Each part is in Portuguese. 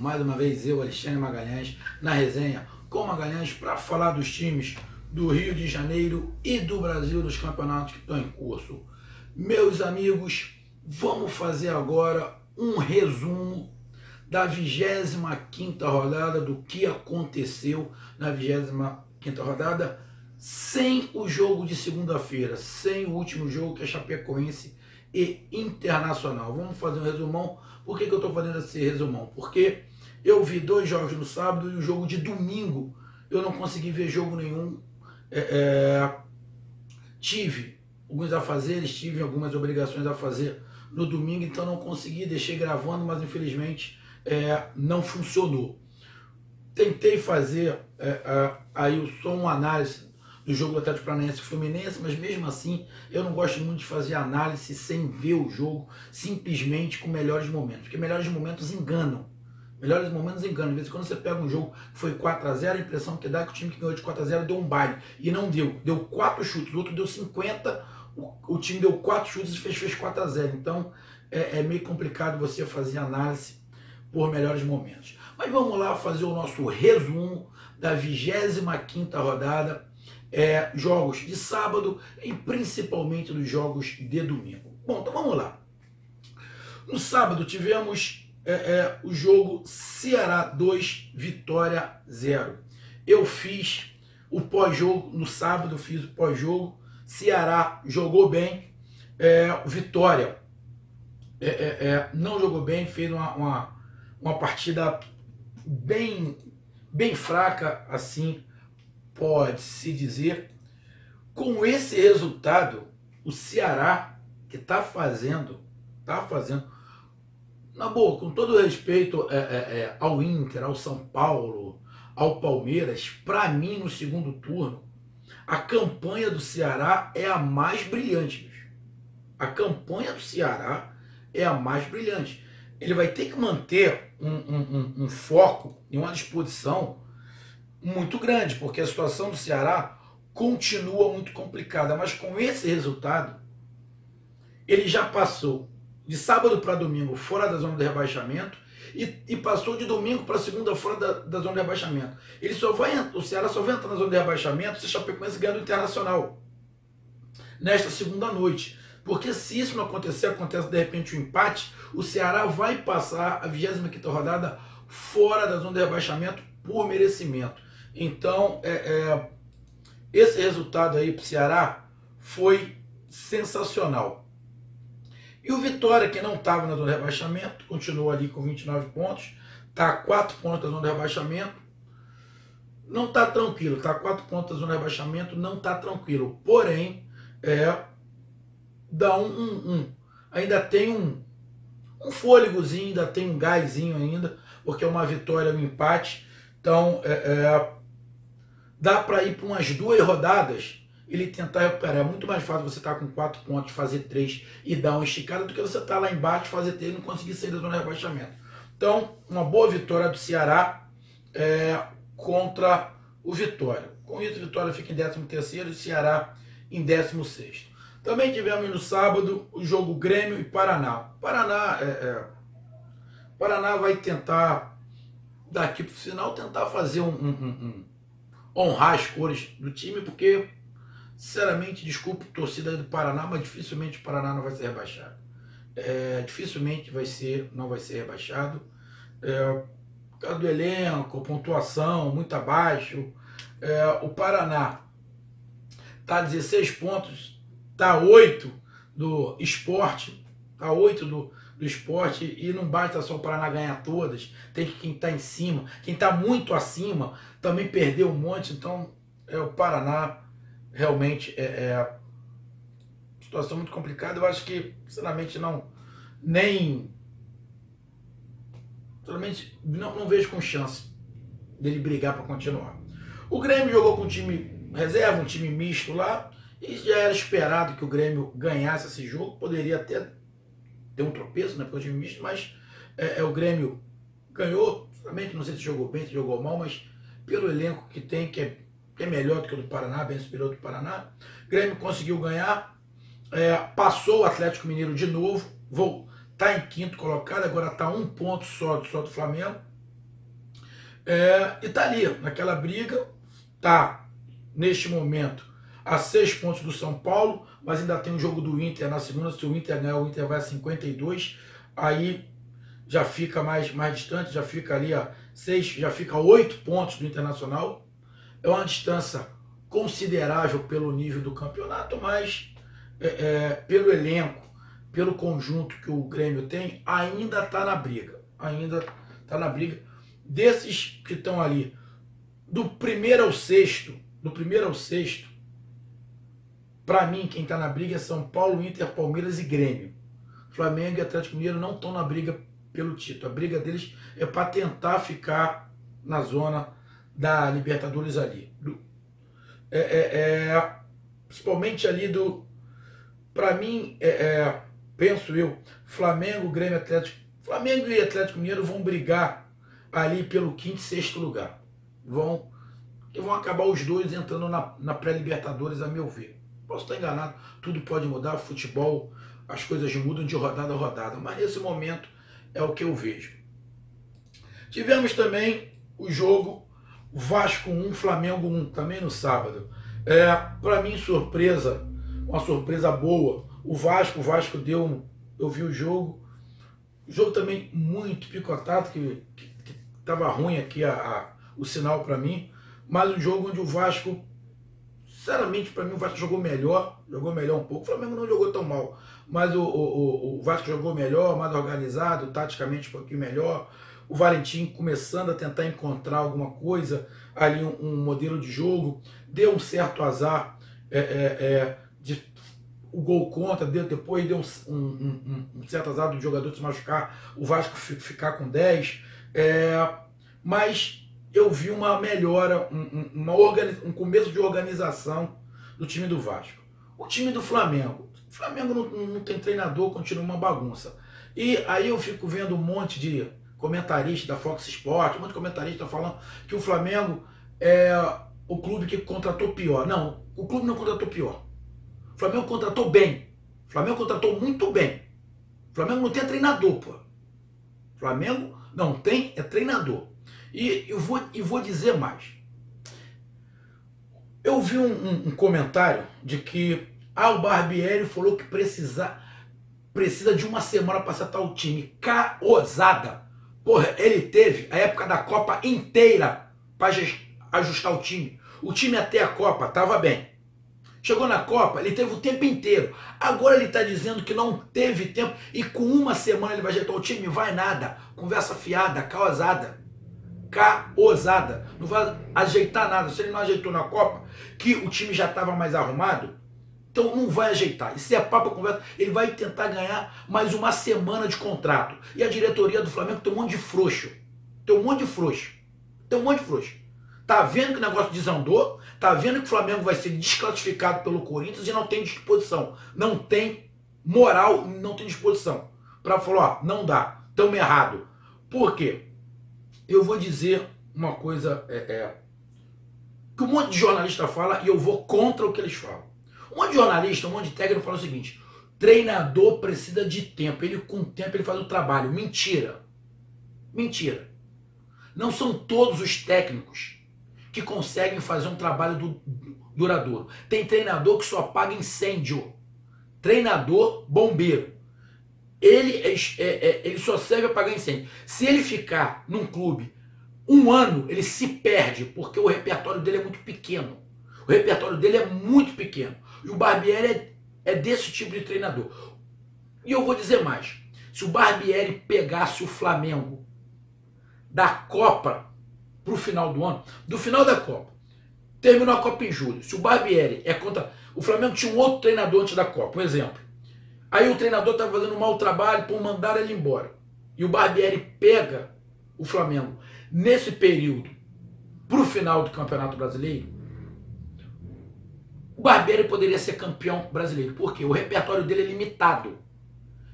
mais uma vez eu, Alexandre Magalhães, na resenha com Magalhães para falar dos times do Rio de Janeiro e do Brasil nos campeonatos que estão em curso. Meus amigos, vamos fazer agora um resumo da 25ª rodada, do que aconteceu na 25ª rodada, sem o jogo de segunda-feira, sem o último jogo, que é Chapecoense e Internacional. Vamos fazer um resumão. Por que eu estou fazendo esse resumão? Porque eu vi 2 jogos no sábado e o jogo de domingo eu não consegui ver jogo nenhum. Tive alguns afazeres, tive algumas obrigações a fazer no domingo, então não consegui, deixei gravando, mas infelizmente não funcionou. Tentei fazer aí só uma análise do jogo do Atlético Paranaense e Fluminense, mas mesmo assim eu não gosto muito de fazer análise sem ver o jogo, simplesmente com melhores momentos, porque melhores momentos enganam. Melhores momentos enganam. Às vezes, quando você pega um jogo que foi 4-0, a impressão que dá é que o time que ganhou de 4-0 deu um baile. E não deu. Deu 4 chutes, o outro deu 50, o time deu 4 chutes e fez 4-0. Então, é meio complicado você fazer análise por melhores momentos. Mas vamos lá fazer o nosso resumo da 25ª rodada, jogos de sábado e principalmente dos jogos de domingo. Bom, então vamos lá. No sábado tivemos o jogo Ceará 2, Vitória 0. Eu fiz o pós-jogo no sábado, fiz o pós-jogo. Ceará jogou bem, Vitória não jogou bem, fez uma partida bem fraca, assim pode-se dizer. Com esse resultado, o Ceará, que está fazendo, na boa, com todo respeito ao Inter, ao São Paulo, ao Palmeiras, para mim, no segundo turno, a campanha do Ceará é a mais brilhante. Bicho. A campanha do Ceará é a mais brilhante. Ele vai ter que manter um foco e uma disposição muito grande, porque a situação do Ceará continua muito complicada. Mas com esse resultado, ele já passou de sábado para domingo fora da zona de rebaixamento e passou de domingo para segunda fora da zona de rebaixamento. O Ceará só vai entrar na zona de rebaixamento se a Chapecoense ganhar do Internacional nesta segunda noite. Porque se isso não acontecer, acontece de repente um empate, o Ceará vai passar a 25ª rodada fora da zona de rebaixamento por merecimento. Então, esse resultado aí para o Ceará foi sensacional. E o Vitória, que não estava na zona de rebaixamento, continuou ali com 29 pontos, está a 4 pontos da zona de rebaixamento, não está tranquilo, está a 4 pontos da zona de rebaixamento, não está tranquilo, porém, dá ainda tem um fôlegozinho, ainda tem um gásinho ainda, porque é uma vitória, um empate, então dá para ir para umas 2 rodadas, ele tentar recuperar. É muito mais fácil você estar com 4 pontos, fazer 3 e dar uma esticada, do que você estar lá embaixo, fazer 3 e não conseguir sair da zona de rebaixamento. Então, uma boa vitória do Ceará contra o Vitória. Com isso, o Vitória fica em 13º e o Ceará em 16º. Também tivemos no sábado o jogo Grêmio e Paraná. Paraná vai tentar, daqui para o final, tentar fazer honrar as cores do time, porque, sinceramente, desculpe a torcida do Paraná, mas dificilmente o Paraná não vai ser rebaixado. Dificilmente não vai ser rebaixado. Por causa do elenco, pontuação muito abaixo. O Paraná está a 16 pontos, está a 8 do Sport, está 8 do Sport, e não basta só o Paraná ganhar todas, tem que quem está em cima, quem está muito acima também perdeu um monte. Então o Paraná realmente situação muito complicada. Eu acho que, sinceramente, não vejo com chance dele brigar para continuar. O Grêmio jogou com um time reserva, um time misto lá, e já era esperado que o Grêmio ganhasse esse jogo. Poderia até ter um tropeço, né, porque o time misto, mas o Grêmio ganhou. Sinceramente, não sei se jogou bem, se jogou mal, mas pelo elenco que tem, que é melhor do que o do Paraná, bem superior do Paraná, o Grêmio conseguiu ganhar, passou o Atlético Mineiro de novo, está em 5º colocado, agora está 1 ponto só do Flamengo. E tá ali, naquela briga, tá neste momento a 6 pontos do São Paulo, mas ainda tem o jogo do Inter na segunda. Se o Inter ganhar, o Inter vai a 52, aí já fica mais distante, já fica ali a 6, já fica a 8 pontos do Internacional. É uma distância considerável pelo nível do campeonato, mas pelo elenco, pelo conjunto que o Grêmio tem, ainda está na briga. Ainda está na briga. Desses que estão ali, do primeiro ao sexto, para mim, quem está na briga é São Paulo, Inter, Palmeiras e Grêmio. Flamengo e Atlético Mineiro não estão na briga pelo título. A briga deles é para tentar ficar na zona da Libertadores ali. Principalmente ali para mim, penso eu, Flamengo, Grêmio, Atlético. Flamengo e Atlético Mineiro vão brigar ali pelo quinto e sexto lugar. Vão acabar os dois entrando na pré-Libertadores, a meu ver. Posso estar enganado, tudo pode mudar, futebol, as coisas mudam de rodada a rodada, mas nesse momento é o que eu vejo. Tivemos também o jogo Vasco 1, Flamengo 1, também no sábado. Para mim, uma surpresa boa. O Vasco eu vi o jogo também muito picotado, que estava ruim aqui o sinal para mim, mas um jogo onde o Vasco, sinceramente, para mim, o Vasco jogou melhor um pouco. O Flamengo não jogou tão mal, mas o Vasco jogou melhor, mais organizado, taticamente um pouquinho melhor. O Valentim começando a tentar encontrar alguma coisa ali, um modelo de jogo. Deu um certo azar, o gol contra, depois deu um certo azar do jogador se machucar, o Vasco ficar com 10. Mas eu vi uma melhora, um começo de organização do time do Vasco. O time do Flamengo. O Flamengo não tem treinador, continua uma bagunça. E aí eu fico vendo um monte de comentarista da Fox Sports, um monte de comentarista falando que o Flamengo é o clube que contratou pior. Não, o clube não contratou pior. O Flamengo contratou bem. O Flamengo contratou muito bem. O Flamengo não tem treinador, pô. O Flamengo não tem treinador. E eu vou dizer mais. Eu vi um comentário de que o Barbieri falou que precisa de uma semana para acertar o time. Caosada. Porra, ele teve a época da Copa inteira para ajustar o time. O time até a Copa estava bem. Chegou na Copa, ele teve o tempo inteiro. Agora ele está dizendo que não teve tempo e com uma semana ele vai ajeitar o time. Vai nada. Conversa fiada, caosada. Não vai ajeitar nada. Se ele não ajeitou na Copa, que o time já estava mais arrumado, então não vai ajeitar. E se é papo conversa, ele vai tentar ganhar mais uma semana de contrato. E a diretoria do Flamengo tem um monte de frouxo. Tá vendo que o negócio desandou, tá vendo que o Flamengo vai ser desclassificado pelo Corinthians e não tem disposição. Não tem moral, não tem disposição. Para falar, ó, não dá, estamos errado. Por quê? Eu vou dizer uma coisa que um monte de jornalista fala e eu vou contra o que eles falam. Um monte de jornalista, um monte de técnico fala o seguinte: treinador precisa de tempo, com tempo ele faz o trabalho. Mentira. Não são todos os técnicos que conseguem fazer um trabalho duradouro. Tem treinador que só apaga incêndio. Treinador bombeiro. Ele só serve a apagar incêndio. Se ele ficar num clube um ano, ele se perde, porque o repertório dele é muito pequeno. E o Barbieri é desse tipo de treinador. E eu vou dizer mais. Se o Barbieri pegasse o Flamengo da Copa para o final do ano, do final da Copa, terminou a Copa em julho, se o Barbieri o Flamengo tinha um outro treinador antes da Copa, um exemplo. Aí o treinador estava fazendo um mau trabalho, mandaram ele embora. E o Barbieri pega o Flamengo nesse período para o final do Campeonato Brasileiro. O Barbieri poderia ser campeão brasileiro. Por quê? O repertório dele é limitado.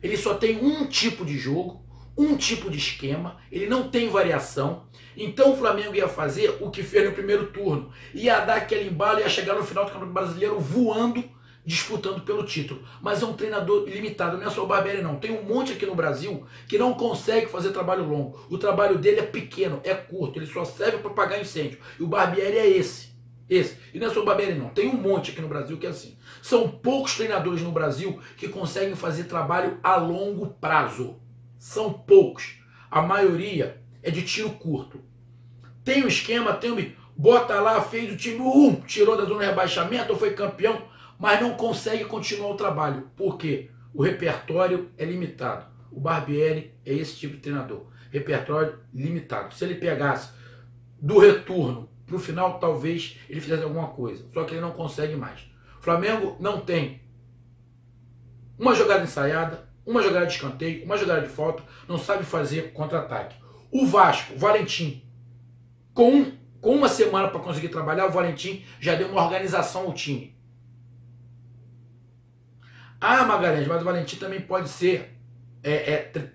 Ele só tem um tipo de jogo, um tipo de esquema, ele não tem variação. Então o Flamengo ia fazer o que fez no primeiro turno. Ia dar aquele embalo, ia chegar no final do Campeonato Brasileiro voando, disputando pelo título. Mas é um treinador limitado, não é só o Barbieri não. Tem um monte aqui no Brasil que não consegue fazer trabalho longo. O trabalho dele é pequeno, é curto, ele só serve para apagar incêndio. E o Barbieri é esse. E não é só o Barbieri não. Tem um monte aqui no Brasil que é assim. São poucos treinadores no Brasil que conseguem fazer trabalho a longo prazo. São poucos. A maioria é de tiro curto. Tem um esquema, bota lá, fez o time, tirou da zona de rebaixamento, ou foi campeão, mas não consegue continuar o trabalho. Por quê? O repertório é limitado. O Barbieri é esse tipo de treinador. Repertório limitado. Se ele pegasse do retorno para o final, talvez ele fizesse alguma coisa. Só que ele não consegue mais. O Flamengo não tem uma jogada ensaiada, uma jogada de escanteio, uma jogada de falta, não sabe fazer contra-ataque. O Vasco, o Valentim, com uma semana para conseguir trabalhar, o Valentim já deu uma organização ao time. Ah, Magalhães, mas o Valentim também pode ser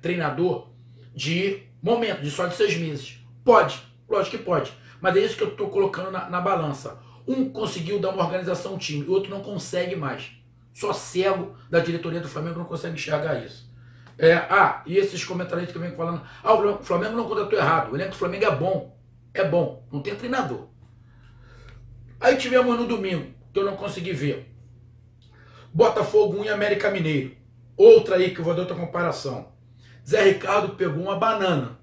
treinador de momento, só de 6 meses. Pode, lógico que pode. Mas é isso que eu estou colocando na balança. Um conseguiu dar uma organização ao time, o outro não consegue mais. Só cego da diretoria do Flamengo não consegue enxergar isso. E esses comentaristas que eu venho falando, o Flamengo não contratou errado, o elenco do Flamengo é bom. É bom, não tem treinador. Aí tivemos no domingo, que eu não consegui ver, Botafogo 1 e América Mineiro. Outra aí que eu vou dar outra comparação. Zé Ricardo pegou uma banana,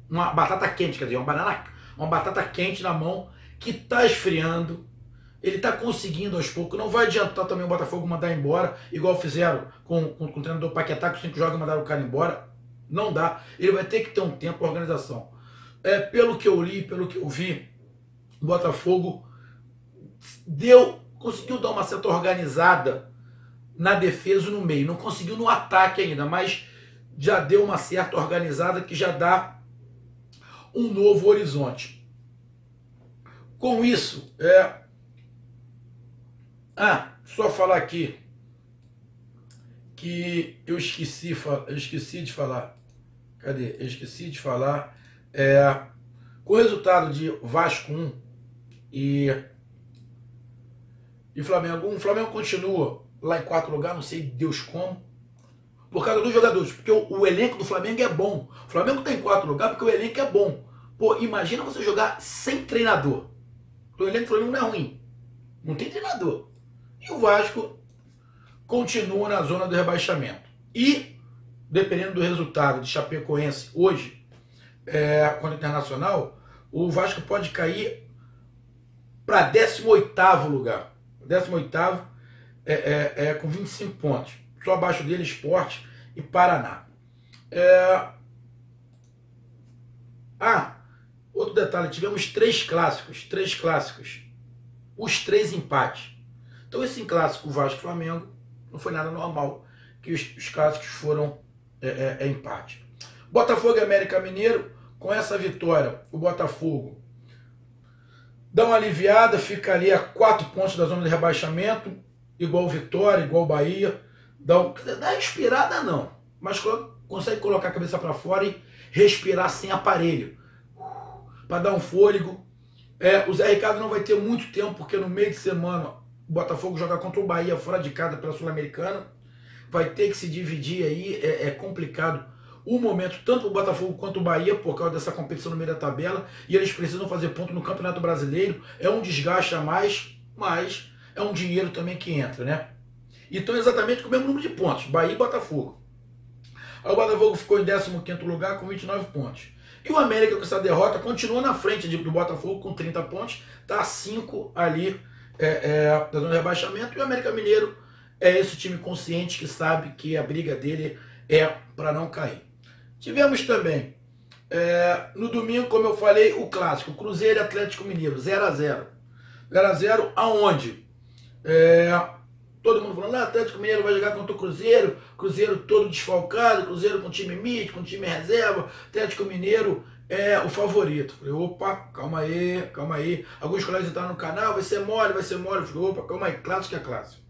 uma batata quente, quer dizer, uma batata quente na mão, que está esfriando. Ele está conseguindo aos poucos. Não vai adiantar também o Botafogo mandar embora, igual fizeram com o treinador Paquetá, que 5 jogos mandaram o cara embora. Não dá. Ele vai ter que ter um tempo, organização. Pelo que eu li, pelo que eu vi, o Botafogo conseguiu dar uma certa organizada na defesa e no meio. Não conseguiu no ataque ainda, mas já deu uma certa organizada que já dá um novo horizonte. Com isso, só falar aqui que eu esqueci de falar. Cadê? Eu esqueci de falar. Com o resultado de Vasco 1 e Flamengo 1, o Flamengo continua lá em 4º lugar, não sei Deus como, por causa dos jogadores, porque o elenco do Flamengo é bom. O Flamengo está em 4º lugar porque o elenco é bom. Pô, imagina você jogar sem treinador. O elenco do Flamengo não é ruim, não tem treinador. E o Vasco continua na zona do rebaixamento. E, dependendo do resultado de Chapecoense hoje, contra o Internacional, o Vasco pode cair para 18º lugar. 18º com 25 pontos. Só abaixo dele, Sport e Paraná. Outro detalhe, tivemos 3 clássicos. Os 3 empates. Então esse clássico Vasco e Flamengo não foi nada normal, que os clássicos foram empate. Botafogo e América Mineiro, com essa vitória, o Botafogo dá uma aliviada, fica ali a 4 pontos da zona de rebaixamento, igual Vitória, igual Bahia. Dá respirada não, mas consegue colocar a cabeça para fora e respirar sem aparelho, para dar um fôlego. O Zé Ricardo não vai ter muito tempo, porque no meio de semana o Botafogo joga contra o Bahia fora de casa pela Sul-Americana. Vai ter que se dividir aí, é complicado o momento, tanto para o Botafogo quanto o Bahia, por causa dessa competição no meio da tabela, e eles precisam fazer ponto no Campeonato Brasileiro. É um desgaste a mais, mas é um dinheiro também que entra, né? Então exatamente com o mesmo número de pontos, Bahia e Botafogo. Aí o Botafogo ficou em 15º lugar com 29 pontos. E o América, com essa derrota, continua na frente do Botafogo com 30 pontos, está a 5 ali da zona de rebaixamento. E o América Mineiro é esse time consciente que sabe que a briga dele é para não cair. Tivemos também, no domingo, como eu falei, o clássico, Cruzeiro e Atlético Mineiro, 0x0. 0x0 aonde? Todo mundo falando, Atlético Mineiro vai jogar contra o Cruzeiro, Cruzeiro todo desfalcado, Cruzeiro com time mid, com time reserva, Atlético Mineiro é o favorito. Falei, opa, calma aí. Alguns colegas entraram no canal, vai ser mole. Falei, opa, calma aí, clássico é clássico.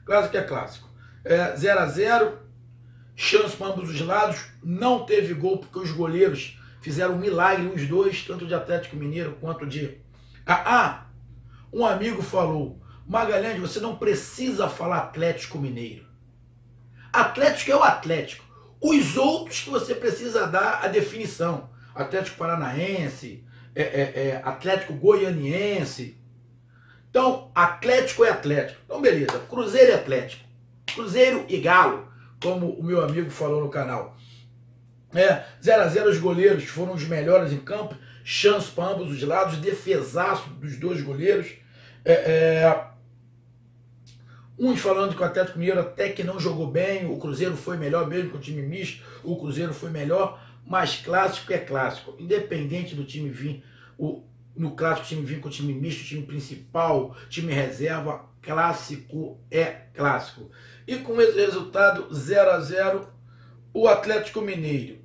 Clássico é clássico. 0x0, chance para ambos os lados, não teve gol porque os goleiros fizeram um milagre, os dois, tanto de Atlético Mineiro quanto de... um amigo falou, Magalhães, você não precisa falar Atlético Mineiro. Atlético é o Atlético. Os outros que você precisa dar a definição. Atlético Paranaense, Atlético Goianiense. Então, Atlético é Atlético. Então, beleza. Cruzeiro é Atlético. Cruzeiro e Galo, como o meu amigo falou no canal. 0x0 os goleiros foram os melhores em campo. Chance para ambos os lados. Defesaço dos dois goleiros. Uns falando que o Atlético Mineiro até que não jogou bem, o Cruzeiro foi melhor mesmo com o time misto, o Cruzeiro foi melhor, mas clássico é clássico. Independente do time vir, no clássico o time vir com o time misto, o time principal, time reserva, clássico é clássico. E com esse resultado 0x0, o Atlético Mineiro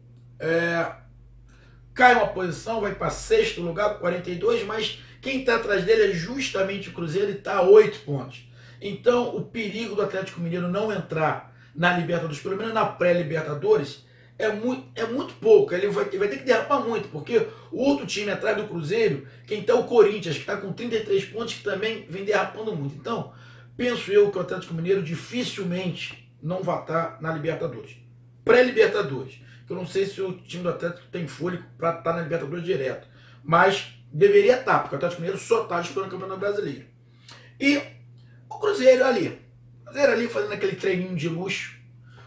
cai uma posição, vai para sexto lugar com 42, mas quem está atrás dele é justamente o Cruzeiro e está a 8 pontos. Então, o perigo do Atlético Mineiro não entrar na Libertadores, pelo menos na pré-Libertadores, é muito pouco. Ele vai ter que derrapar muito, porque o outro time atrás do Cruzeiro, quem está o Corinthians, que está com 33 pontos, que também vem derrapando muito. Então, penso eu que o Atlético Mineiro dificilmente não vai estar na Libertadores. Pré-Libertadores. Eu não sei se o time do Atlético tem fôlego para estar na Libertadores direto. Mas deveria estar, porque o Atlético Mineiro só está disputando o Campeonato Brasileiro. E o Cruzeiro ali fazendo aquele treininho de luxo.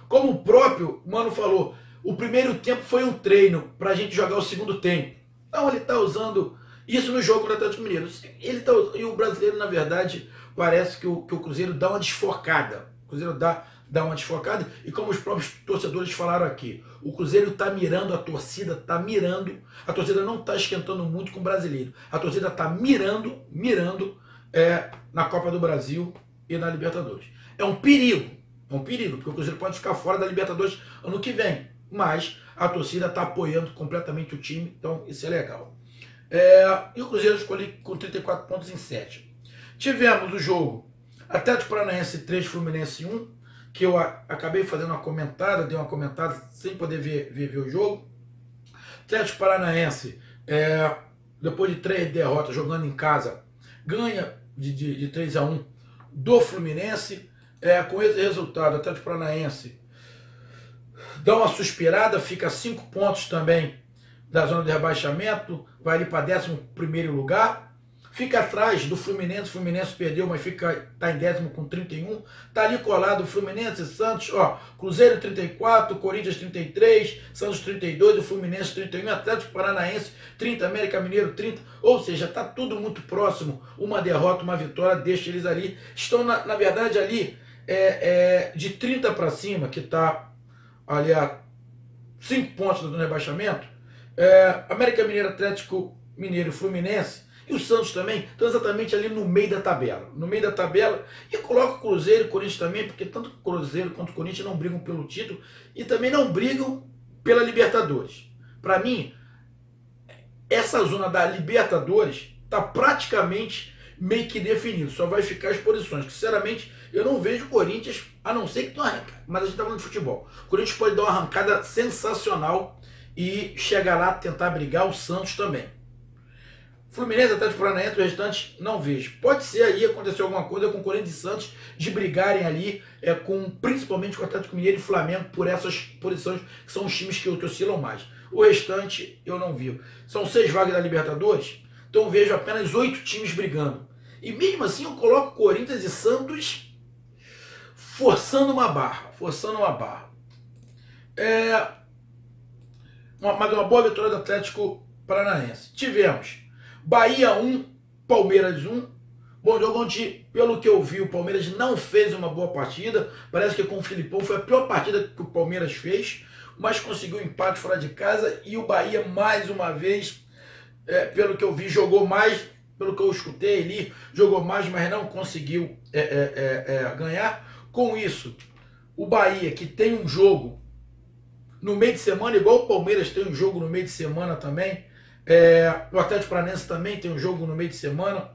Como o próprio Mano falou, o primeiro tempo foi um treino para a gente jogar o segundo tempo. Então ele está usando isso no jogo do Atlético Mineiro. E o brasileiro, na verdade, parece que o Cruzeiro dá uma desfocada. O Cruzeiro dá uma desfocada. E como os próprios torcedores falaram aqui, o Cruzeiro está mirando, a torcida está mirando. A torcida não está esquentando muito com o brasileiro. A torcida está mirando na Copa do Brasil e na Libertadores. É um perigo, porque o Cruzeiro pode ficar fora da Libertadores ano que vem, mas a torcida está apoiando completamente o time, então isso é legal. E o Cruzeiro escolheu com 34 pontos em 7. Tivemos o jogo Atlético Paranaense 3, Fluminense 1, que eu acabei fazendo uma comentada, dei uma comentada sem poder ver o jogo. Atlético Paranaense, depois de 3 derrotas jogando em casa, ganha de 3-1 do Fluminense. Com esse resultado, o Atlético Paranaense dá uma suspirada, fica 5 pontos também da zona de rebaixamento, vai ali para 11º lugar. Fica atrás do Fluminense, o Fluminense perdeu, mas está em 10º com 31. Está ali colado o Fluminense, Santos, Cruzeiro 34, Corinthians 33, Santos 32, o Fluminense 31, Atlético Paranaense 30, América Mineiro 30. Ou seja, está tudo muito próximo. Uma derrota, uma vitória, deixa eles ali. Estão, na verdade, ali de 30 para cima, que está ali a 5 pontos do rebaixamento. América Mineiro, Atlético Mineiro, Fluminense e o Santos também estão exatamente ali no meio da tabela. No meio da tabela. E coloca o Cruzeiro e o Corinthians também, porque tanto o Cruzeiro quanto o Corinthians não brigam pelo título e também não brigam pela Libertadores. Para mim, essa zona da Libertadores está praticamente meio que definido. Só vai ficar as posições. Sinceramente, eu não vejo o Corinthians, a não ser que tenha uma arrancada. Mas a gente está falando de futebol. O Corinthians pode dar uma arrancada sensacional e chegar lá, tentar brigar, o Santos também. Fluminense, Atlético Paranaense, o restante não vejo. Pode ser aí acontecer alguma coisa com o Corinthians e Santos de brigarem ali, principalmente com o Atlético Mineiro e Flamengo, por essas posições que são os times que oscilam mais. O restante eu não vi. São 6 vagas da Libertadores, então eu vejo apenas 8 times brigando. E mesmo assim eu coloco Corinthians e Santos forçando uma barra. Mas uma boa vitória do Atlético Paranaense. Tivemos Bahia 1, Palmeiras 1. Bom jogo onde, pelo que eu vi, o Palmeiras não fez uma boa partida. Parece que com o Filipão foi a pior partida que o Palmeiras fez, mas conseguiu um empate fora de casa. E o Bahia, mais uma vez, pelo que eu vi, jogou mais, pelo que eu escutei ali, jogou mais, mas não conseguiu ganhar. Com isso, o Bahia, que tem um jogo no meio de semana, igual o Palmeiras tem um jogo no meio de semana também, o Atlético Paranaense também tem um jogo no meio de semana.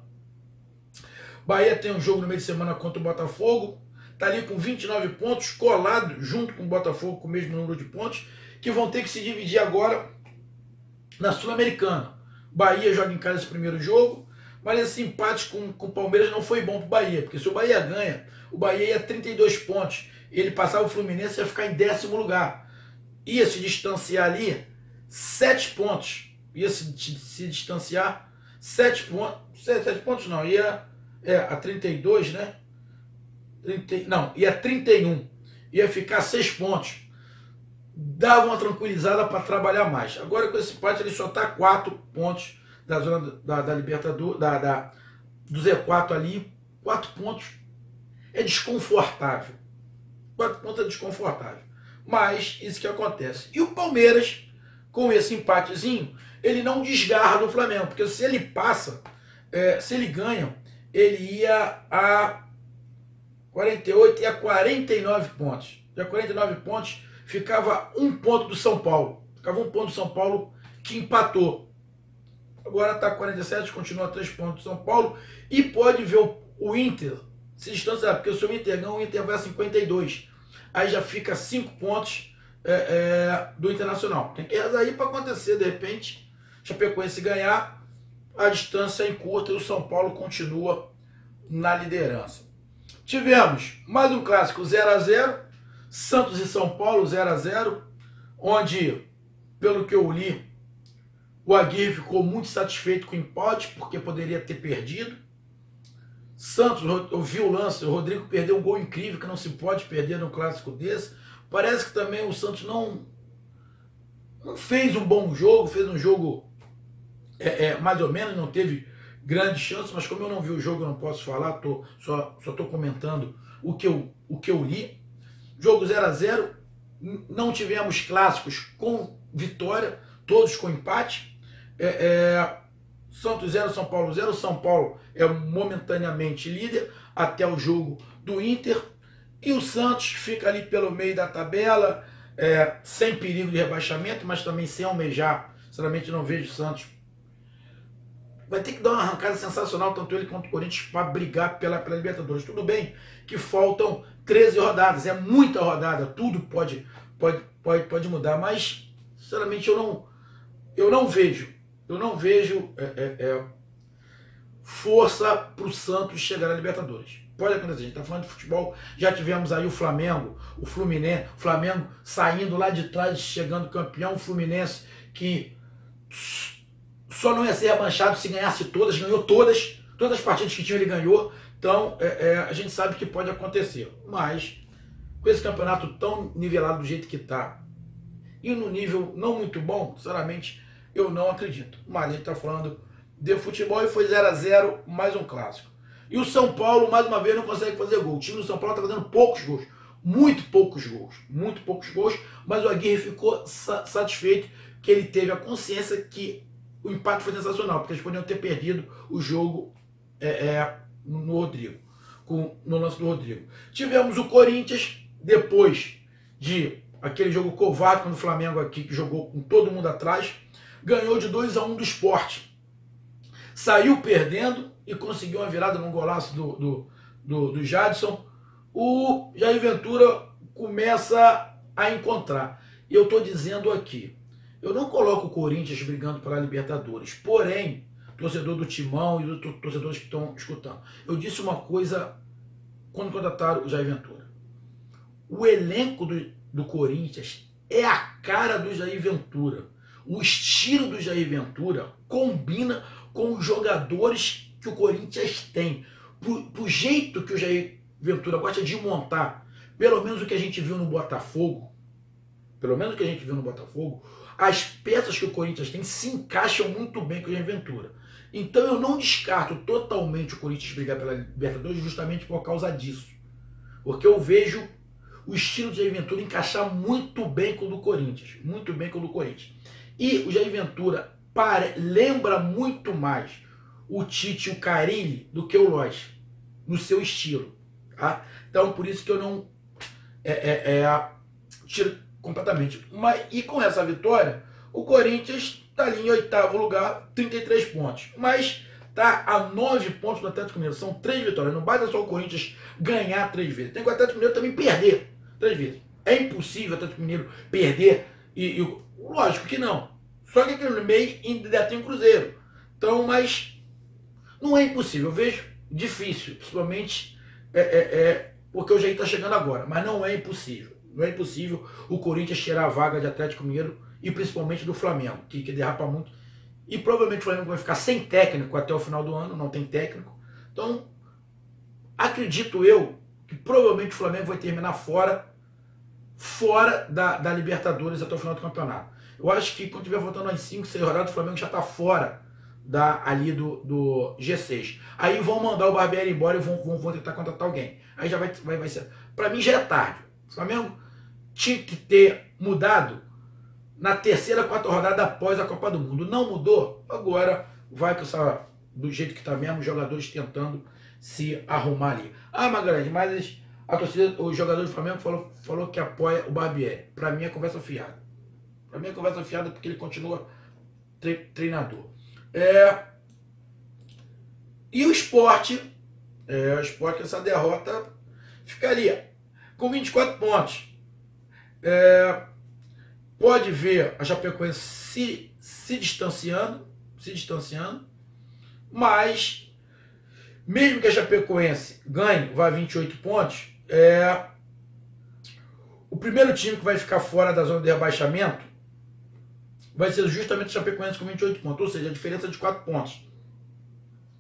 Bahia tem um jogo no meio de semana contra o Botafogo. Está ali com 29 pontos, colado junto com o Botafogo com o mesmo número de pontos, que vão ter que se dividir agora na Sul-Americana. Bahia joga em casa esse primeiro jogo. Mas esse empate com o Palmeiras não foi bom para o Bahia, porque se o Bahia ganha, o Bahia ia 32 pontos, ele passava o Fluminense e ia ficar em 10º lugar. Ia se distanciar ali 7 pontos. Ia se distanciar 7 pontos. 7 pontos não, ia a 32, né? Não, ia 31. Ia ficar 6 pontos. Dava uma tranquilizada para trabalhar mais. Agora com esse empate ele só está 4 pontos da zona da Libertadores, do Z4 ali. 4 pontos é desconfortável. 4 pontos é desconfortável. Mas isso que acontece. E o Palmeiras, com esse empatezinho, ele não desgarra do Flamengo. Porque se ele passa, se ele ganha, ele ia a 48 e a 49 pontos. E a 49 pontos ficava 1 ponto do São Paulo. Ficava 1 ponto do São Paulo que empatou. Agora está 47, continua 3 pontos do São Paulo. E pode ver o Inter se distanciar, porque se o Inter ganha, o Inter vai a 52. Aí já fica 5 pontos do Internacional. Tem que rezar aí para acontecer, de repente, Chapecoense ganhar, a distância encurta e o São Paulo continua na liderança. Tivemos mais um clássico 0x0, Santos e São Paulo 0x0, onde, pelo que eu li, o Aguirre ficou muito satisfeito com o empate, porque poderia ter perdido. Santos, eu vi o lance, o Rodrigo perdeu um gol incrível, que não se pode perder num clássico desse. Parece que também o Santos não fez um bom jogo, fez um jogo mais ou menos, não teve grandes chances, mas como eu não vi o jogo, eu não posso falar, só estou comentando o que eu li. Jogo 0x0, não tivemos clássicos com vitória, todos com empate. Santos 0, São Paulo 0. São Paulo é momentaneamente líder até o jogo do Inter. E o Santos fica ali pelo meio da tabela, sem perigo de rebaixamento, mas também sem almejar. Sinceramente, não vejo o Santos. Vai ter que dar uma arrancada sensacional, tanto ele quanto o Corinthians, para brigar pela Libertadores. Tudo bem que faltam 13 rodadas, é muita rodada, tudo pode mudar, mas, sinceramente, eu não vejo força para o Santos chegar na Libertadores. Pode acontecer, a gente está falando de futebol, já tivemos aí o Flamengo, o Fluminense, o Flamengo saindo lá de trás, chegando campeão, o Fluminense que só não ia ser rebaixado se ganhasse todas, ganhou todas as partidas que tinha ele ganhou, então a gente sabe que pode acontecer, mas com esse campeonato tão nivelado do jeito que está, e no nível não muito bom, sinceramente, eu não acredito. Mas a gente está falando de futebol e foi 0x0, mais um clássico. E o São Paulo, mais uma vez, não consegue fazer gol. O time do São Paulo está fazendo poucos gols. Muito poucos gols. Mas o Aguirre ficou satisfeito que ele teve a consciência que o empate foi sensacional, porque eles poderiam ter perdido o jogo no Rodrigo, no lance do Rodrigo. Tivemos o Corinthians, depois de aquele jogo covarde contra o Flamengo aqui, que jogou com todo mundo atrás, ganhou de 2x1 do Sport. Saiu perdendo e conseguiu uma virada num golaço do Jadson. O Jair Ventura começa a encontrar. E eu estou dizendo aqui, eu não coloco o Corinthians brigando pela Libertadores, porém, torcedor do Timão e dos torcedores que estão escutando, eu disse uma coisa quando contrataram o Jair Ventura. O elenco do Corinthians é a cara do Jair Ventura. O estilo do Jair Ventura combina com os jogadores que o Corinthians tem. Pro jeito que o Jair Ventura gosta de montar, pelo menos o que a gente viu no Botafogo, as peças que o Corinthians tem se encaixam muito bem com o Jair Ventura. Então eu não descarto totalmente o Corinthians brigar pela Libertadores justamente por causa disso. Porque eu vejo o estilo de Jair Ventura encaixar muito bem com o do Corinthians. E o Jair Ventura lembra muito mais o Tite e o Carille do que o Lóis, no seu estilo. Tá? Então, por isso que eu não tiro completamente. E com essa vitória, o Corinthians está ali em 8º lugar, 33 pontos. Mas está a 9 pontos do Atlético Mineiro. São 3 vitórias. Não basta só o Corinthians ganhar 3 vezes. Tem que o Atlético Mineiro também perder 3 vezes. É impossível o Atlético Mineiro perder. Lógico que não. Só que aqui no meio ainda tem o Cruzeiro. Então, mas Não é impossível, eu vejo difícil, principalmente porque o Jair está chegando agora, mas não é impossível. Não é impossível o Corinthians tirar a vaga de Atlético Mineiro e principalmente do Flamengo, que derrapa muito. E provavelmente o Flamengo vai ficar sem técnico até o final do ano, não tem técnico. Então, acredito eu que provavelmente o Flamengo vai terminar fora da Libertadores até o final do campeonato. Eu acho que quando tiver voltando às 5, 6 rodadas, o Flamengo já está fora ali do G6. Aí vão mandar o Barbieri embora e vão tentar contratar alguém. Aí já vai ser. Para mim já é tarde. O Flamengo tinha que ter mudado na terceira, quarta rodada após a Copa do Mundo. Não mudou, agora vai do jeito que está mesmo, os jogadores tentando se arrumar ali. Ah, Magalhães, mas a torcida, o jogador do Flamengo falou que apoia o Barbieri. Para mim é conversa fiada. Para mim é conversa fiada porque ele continua treinador. E o Sport, essa derrota ficaria com 24 pontos. Pode ver a Chapecoense se distanciando, mas mesmo que a Chapecoense ganhe, vá a 28 pontos, o primeiro time que vai ficar fora da zona de rebaixamento vai ser justamente a Chapecoense com 28 pontos, ou seja, a diferença de 4 pontos.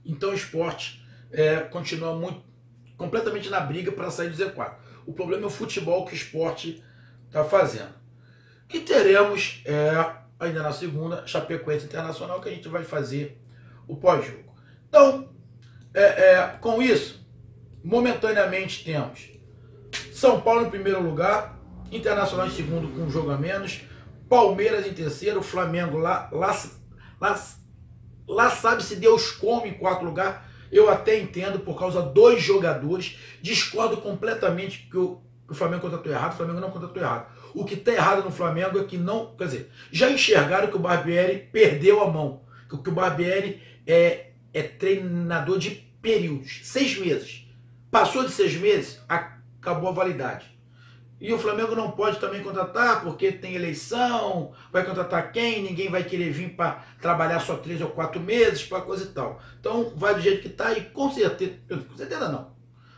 Então o Sport continua completamente na briga para sair do Z4. O problema é o futebol que o Sport está fazendo. E teremos, ainda na segunda, Chapecoense Internacional, que a gente vai fazer o pós-jogo. Então, com isso, momentaneamente temos São Paulo em primeiro lugar, Internacional em segundo com um jogo a menos, Palmeiras em terceiro, Flamengo lá sabe-se Deus como em quarto lugar. Eu até entendo por causa dos jogadores, discordo completamente que o Flamengo contratou errado, o Flamengo não contratou errado. O que está errado no Flamengo é que não, quer dizer, já enxergaram que o Barbieri perdeu a mão, que o Barbieri é treinador de períodos, 6 meses. Passou de 6 meses, acabou a validade. E o Flamengo não pode também contratar, porque tem eleição, vai contratar quem? Ninguém vai querer vir para trabalhar só 3 ou 4 meses, para coisa e tal. Então vai do jeito que está e com certeza não.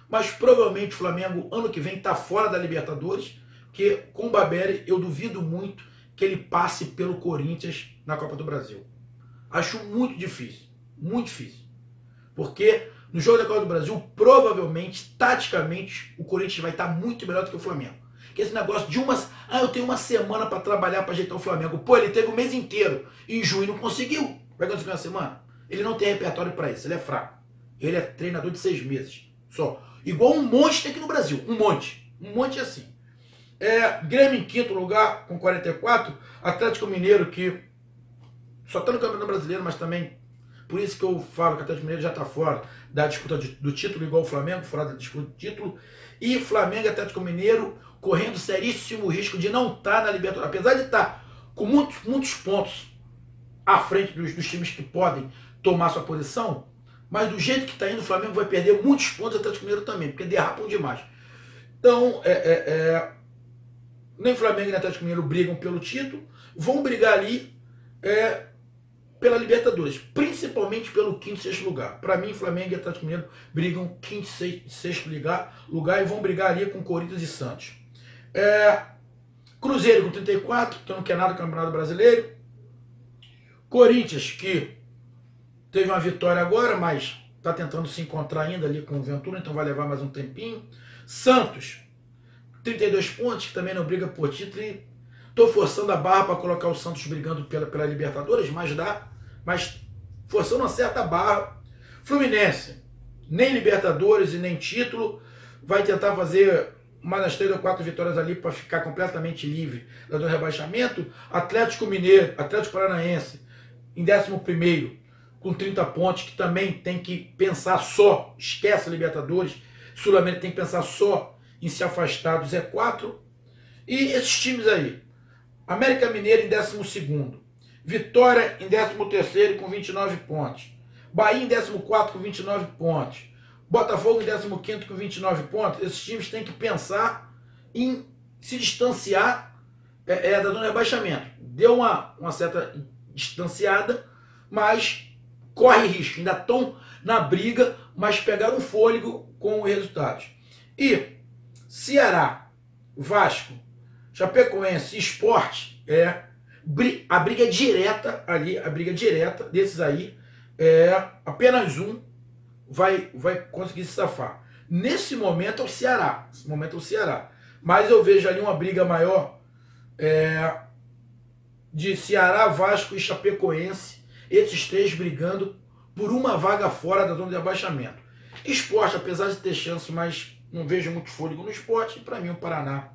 Mas provavelmente o Flamengo ano que vem está fora da Libertadores, porque com o Barbieri eu duvido muito que ele passe pelo Corinthians na Copa do Brasil. Acho muito difícil, porque no jogo da Copa do Brasil, provavelmente, taticamente, o Corinthians vai estar muito melhor do que o Flamengo. Que esse negócio de eu tenho uma semana para trabalhar para ajeitar o Flamengo. Pô, ele teve o mês inteiro. Em junho não conseguiu. Vai conseguir uma semana? Ele não tem repertório para isso. Ele é fraco. Ele é treinador de 6 meses. Só. Igual um monte aqui no Brasil. Um monte assim. Grêmio em quinto lugar com 44. Atlético Mineiro que só está no Campeonato Brasileiro, mas também... Por isso que eu falo que o Atlético Mineiro já está fora da disputa do título, igual o Flamengo, fora da disputa do título. E Flamengo e Atlético Mineiro correndo seríssimo risco de não estar na Libertadores. Apesar de estar com muitos pontos à frente dos times que podem tomar sua posição, mas do jeito que está indo, o Flamengo vai perder muitos pontos, o Atlético Mineiro também, porque derrapam demais. Então, nem Flamengo nem Atlético Mineiro brigam pelo título, vão brigar ali pela Libertadores, principalmente pelo quinto e sexto lugar. Para mim, Flamengo e Atlético Mineiro brigam quinto e sexto lugar e vão brigar ali com Corinthians e Santos. Cruzeiro com 34, que não quer nada do Campeonato Brasileiro. Corinthians, que teve uma vitória agora, mas está tentando se encontrar ainda ali com o Ventura, então vai levar mais um tempinho. Santos, 32 pontos, que também não briga por título. E estou forçando a barra para colocar o Santos brigando pela Libertadores, mas forçando uma certa barra. Fluminense, nem Libertadores e nem título, vai tentar fazer mais 3 ou 4 vitórias ali para ficar completamente livre do rebaixamento. Atlético Mineiro, Atlético Paranaense, em 11º, com 30 pontos, que também tem que pensar só, esquece a Libertadores, Sul-América tem que pensar só em se afastar do Z4. E esses times aí, América Mineiro em 12º, Vitória em 13º com 29 pontos, Bahia em 14º com 29 pontos, Botafogo em 15º com 29 pontos. Esses times têm que pensar em se distanciar da zona de rebaixamento. Deu uma certa distanciada, mas corre risco. Ainda estão na briga, mas pegaram fôlego com os resultados. E Ceará, Vasco, Chapecoense, Sport, a briga direta ali, a briga direta desses aí, apenas um vai conseguir se safar. Nesse momento é o Ceará, mas eu vejo ali uma briga maior de Ceará, Vasco e Chapecoense, esses três brigando por uma vaga fora da zona de abaixamento. Sport, apesar de ter chance, mas não vejo muito fôlego no Sport, e para mim o Paraná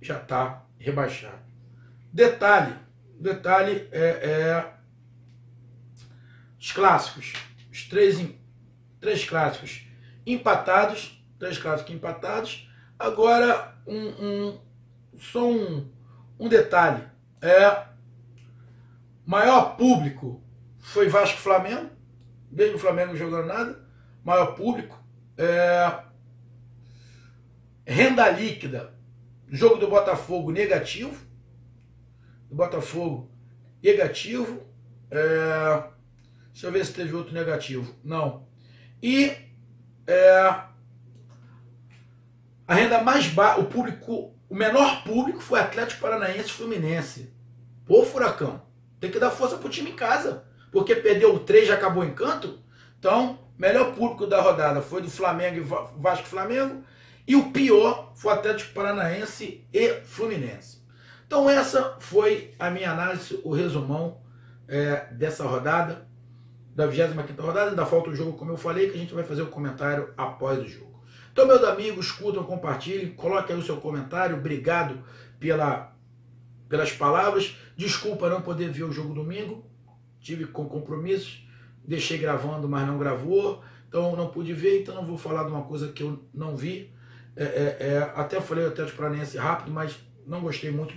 já está rebaixado. Detalhe os clássicos, os três clássicos empatados, Agora só um detalhe, maior público foi Vasco e Flamengo, mesmo o Flamengo jogando nada, maior público, renda líquida, jogo do Botafogo negativo, deixa eu ver se teve outro negativo, não, e a renda mais baixa, o menor público foi Atlético Paranaense e Fluminense. Pô, Furacão, tem que dar força pro time em casa, porque perdeu o 3, já acabou o encanto. Então, melhor público da rodada foi do Flamengo e Vasco e Flamengo, e o pior foi o Atlético Paranaense e Fluminense. Então essa foi a minha análise, o resumão dessa rodada, da 25ª rodada. Ainda falta o jogo, como eu falei, que a gente vai fazer o comentário após o jogo. Então, meus amigos, curtam, compartilhem, coloquem aí o seu comentário. Obrigado pelas palavras. Desculpa não poder ver o jogo domingo, tive com compromissos, deixei gravando, mas não gravou, então não pude ver, então não vou falar de uma coisa que eu não vi. Até falei até de Paranaense rápido, mas não gostei muito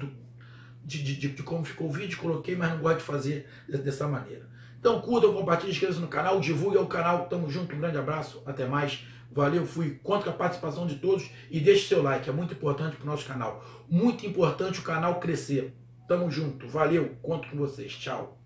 de como ficou o vídeo, coloquei, mas não gosto de fazer dessa maneira. Então curtam, compartilhem, inscrevam-se no canal, divulguem o canal, tamo junto, um grande abraço, até mais. Valeu, fui, conto com a participação de todos e deixe seu like, é muito importante para o nosso canal. Muito importante o canal crescer. Tamo junto, valeu, conto com vocês, tchau.